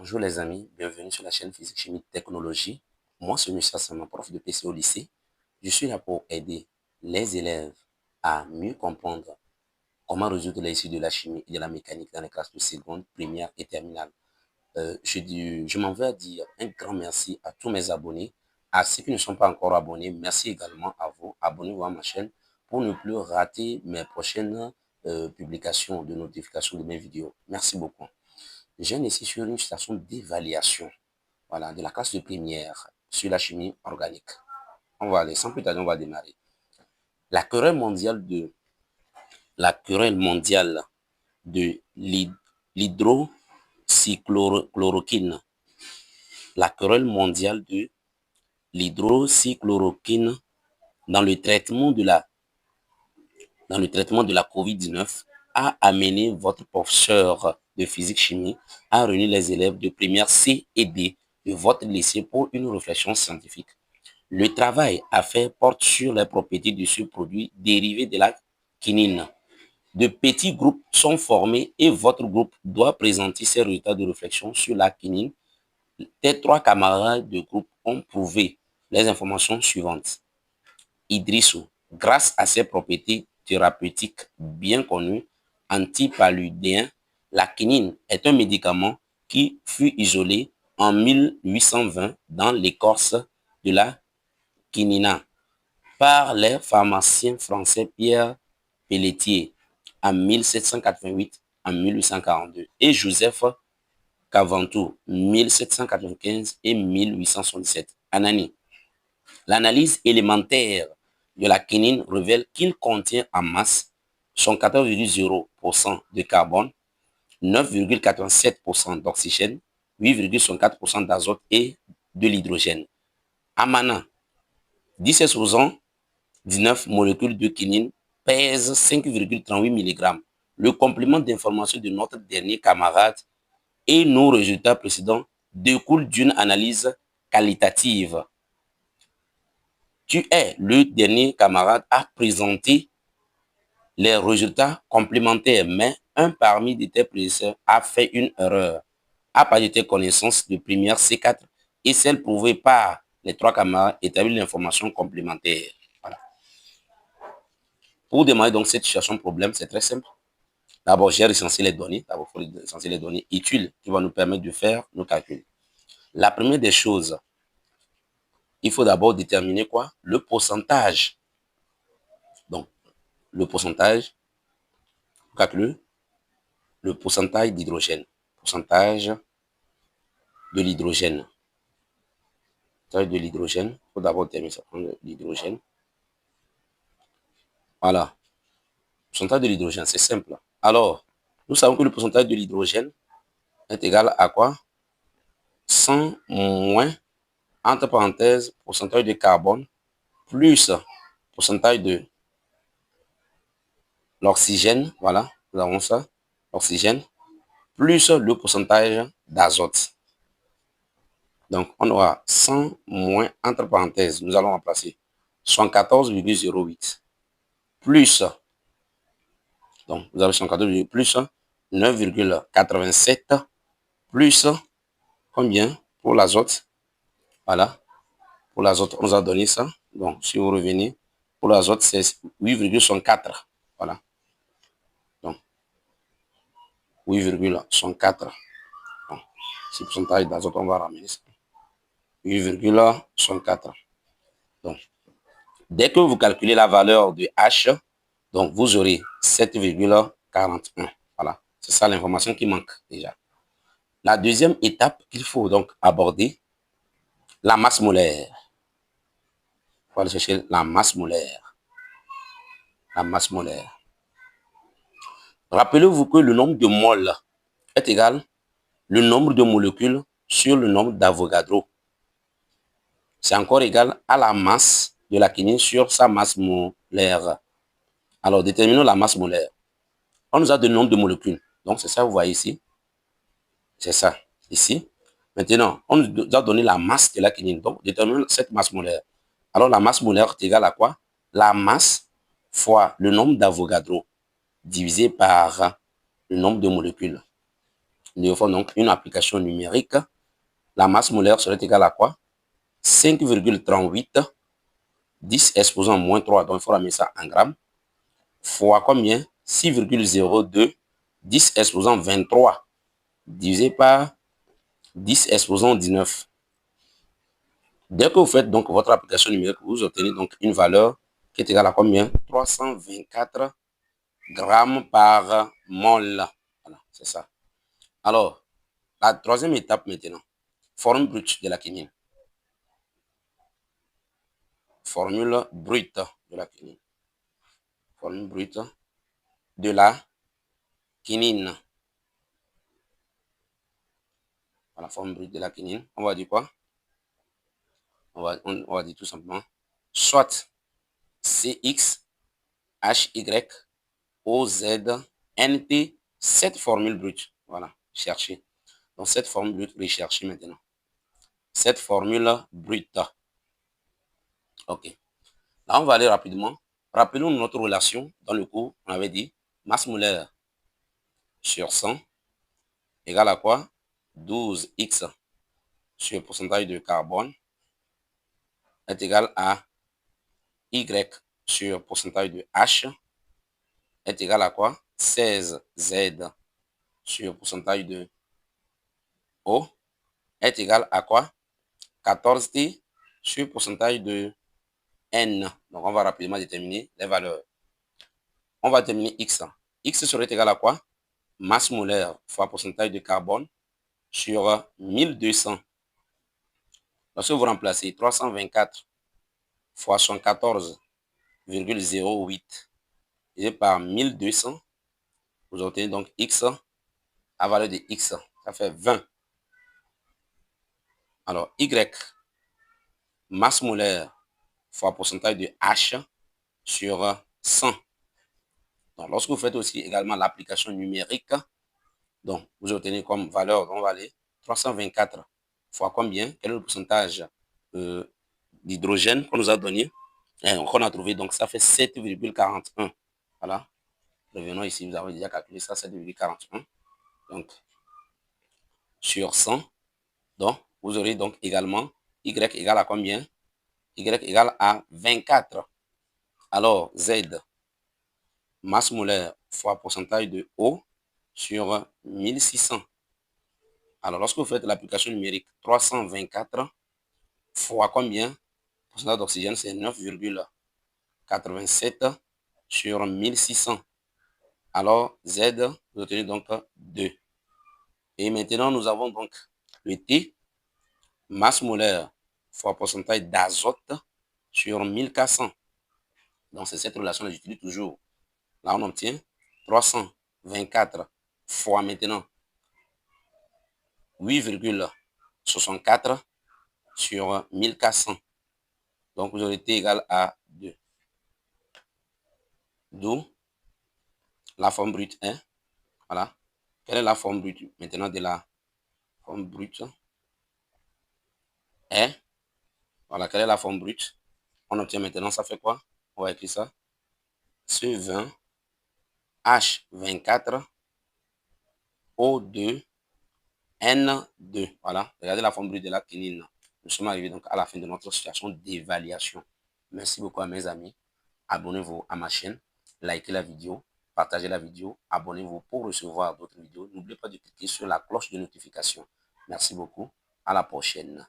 Bonjour les amis, bienvenue sur la chaîne Physique Chimie Technologie. Moi, c'est Monsieur Sama, prof de PC au lycée. Je suis là pour aider les élèves à mieux comprendre comment résoudre les issues de la chimie et de la mécanique dans les classes de seconde, première et terminale. Je m'en vais à dire un grand merci à tous mes abonnés. À ceux qui ne sont pas encore abonnés, merci également à vous. Abonnez-vous à ma chaîne pour ne plus rater mes prochaines publications de notification de mes vidéos. Merci beaucoup. J'ai ici sur une station d'évaluation, voilà, de la classe de première sur la chimie organique. On va aller, sans plus tarder, on va démarrer. La querelle mondiale de l'hydroxychloroquine. La querelle mondiale de l'hydroxychloroquine dans le traitement de la COVID-19 a amené votre professeur de physique-chimie à réunir les élèves de première C et D de votre lycée pour une réflexion scientifique. Le travail à faire porte sur les propriétés de ce produit dérivé de la quinine. De petits groupes sont formés et votre groupe doit présenter ses résultats de réflexion sur la quinine. Tes trois camarades de groupe ont prouvé les informations suivantes. Idrissou, grâce à ses propriétés thérapeutiques bien connues, antipaludéen, la quinine est un médicament qui fut isolé en 1820 dans l'écorce de la quinina par les pharmaciens français Pierre Pelletier en 1788 en 1842 et Joseph Caventou 1795 et 1877. Anani. L'analyse élémentaire de la quinine révèle qu'il contient en masse 14,0% de carbone, 9,87% d'oxygène, 8,64% d'azote et de l'hydrogène. Amana, 17%, 19 molécules de quinine pèsent 5,38 mg. Le complément d'information de notre dernier camarade et nos résultats précédents découlent d'une analyse qualitative. Tu es le dernier camarade à présenter les résultats complémentaires, mais un parmi tes prédécesseurs a fait une erreur. À partir de tes connaissances de première C4 et celles prouvées par les trois camarades, établit l'information complémentaire. Voilà. Pour démarrer donc cette situation problème, c'est très simple. D'abord, j'ai recensé les données. D'abord, il faut recenser les données utiles qui vont nous permettre de faire nos calculs. La première des choses, il faut d'abord déterminer quoi? Le pourcentage. Donc, le pourcentage, calcule le pourcentage d'hydrogène. Pourcentage de l'hydrogène. Pourcentage de l'hydrogène. Il faut d'abord déterminer ça. L'hydrogène. Voilà. Pourcentage de l'hydrogène, c'est simple. Alors, nous savons que le pourcentage de l'hydrogène est égal à quoi? 100 moins, entre parenthèses, pourcentage de carbone, plus pourcentage de l'oxygène, voilà, nous avons ça, l'oxygène, plus le pourcentage d'azote. Donc, on aura 100 moins, entre parenthèses, nous allons remplacer 74,08 plus, donc vous avez 114, plus 9,87 plus combien pour l'azote? Voilà, pour l'azote, on nous a donné ça. Donc, si vous revenez, pour l'azote, c'est 8,64. Voilà. Donc, 8,64. Bon, ce pourcentage d'azote, on va ramener ça. 8,64. Donc, dès que vous calculez la valeur de H, donc vous aurez 7,41. Voilà, c'est ça l'information qui manque déjà. La deuxième étape qu'il faut donc aborder, la masse molaire. Il faut aller chercher la masse molaire. La masse molaire. Rappelez-vous que le nombre de moles est égal au nombre de molécules sur le nombre d'Avogadro. C'est encore égal à la masse de la quinine sur sa masse molaire. Alors, déterminons la masse molaire. On nous a donné le nombre de molécules. Donc, c'est ça, vous voyez ici. C'est ça, ici. Maintenant, on nous a donné la masse de la quinine. Donc, déterminons cette masse molaire. Alors, la masse molaire est égale à quoi? La masse fois le nombre d'Avogadro divisé par le nombre de molécules. Nous devons donc une application numérique. La masse molaire serait égale à quoi? 5,38, 10 exposant moins 3, donc il faut ramener ça en grammes, fois combien? 6,02, 10 exposant 23, divisé par 10 exposant 19. Dès que vous faites donc votre application numérique, vous obtenez donc une valeur qui est égale à combien? 324 grammes par mol. Voilà, c'est ça. Alors, la troisième étape maintenant, formule brute de la quinine. Formule brute de la quinine. Formule brute de la quinine. Voilà, formule brute de la quinine. On va dire quoi? On va dire tout simplement soit CX, HY, OZ, NT, cette formule brute. Voilà, cherchez. Donc, cette formule brute, recherchez maintenant. Cette formule brute. OK. Là, on va aller rapidement. Rappelons notre relation dans le cours. On avait dit masse molaire sur 100 égale à quoi? 12x sur pourcentage de carbone est égal à Y sur pourcentage de H est égal à quoi? 16Z sur pourcentage de O est égal à quoi? 14T sur pourcentage de N. Donc, on va rapidement déterminer les valeurs. On va déterminer X. X serait égal à quoi? Masse molaire fois pourcentage de carbone sur 1200. Lorsque vous remplacez 324 fois 114,08 divisé par 1200, vous obtenez donc X à valeur de X. Ça fait 20. Alors, Y, masse molaire fois pourcentage de H sur 100. Donc, lorsque vous faites aussi également l'application numérique, donc vous obtenez comme valeur, on va aller 324 fois combien? Quel est le pourcentage d'hydrogène qu'on nous a donné? Qu'on a trouvé, donc ça fait 7,41. Voilà. Revenons ici, vous avez déjà calculé ça, 7,41. Donc, sur 100. Donc, vous aurez donc également Y égale à combien? Y égale à 24. Alors, Z, masse molaire fois pourcentage de O sur 1600. Alors, lorsque vous faites l'application numérique, 324 fois combien? Pourcentage d'oxygène, c'est 9,87 sur 1600. Alors, Z, vous obtenez donc 2. Et maintenant, nous avons donc le T, masse molaire fois pourcentage d'azote sur 1400. Donc, c'est cette relation que j'utilise toujours. Là, on obtient 324 fois maintenant 8,64 sur 1400. Donc, vous aurez T égal à 2. D'où la forme brute 1. Voilà. Quelle est la forme brute maintenant de la forme brute? Voilà, quelle est la forme brute? On obtient maintenant, ça fait quoi? On va écrire ça. C20, H24, O2, N2. Voilà, regardez la forme brute de la quinine. Nous sommes arrivés donc à la fin de notre situation d'évaluation. Merci beaucoup à mes amis. Abonnez-vous à ma chaîne, likez la vidéo, partagez la vidéo, abonnez-vous pour recevoir d'autres vidéos. N'oubliez pas de cliquer sur la cloche de notification. Merci beaucoup. À la prochaine.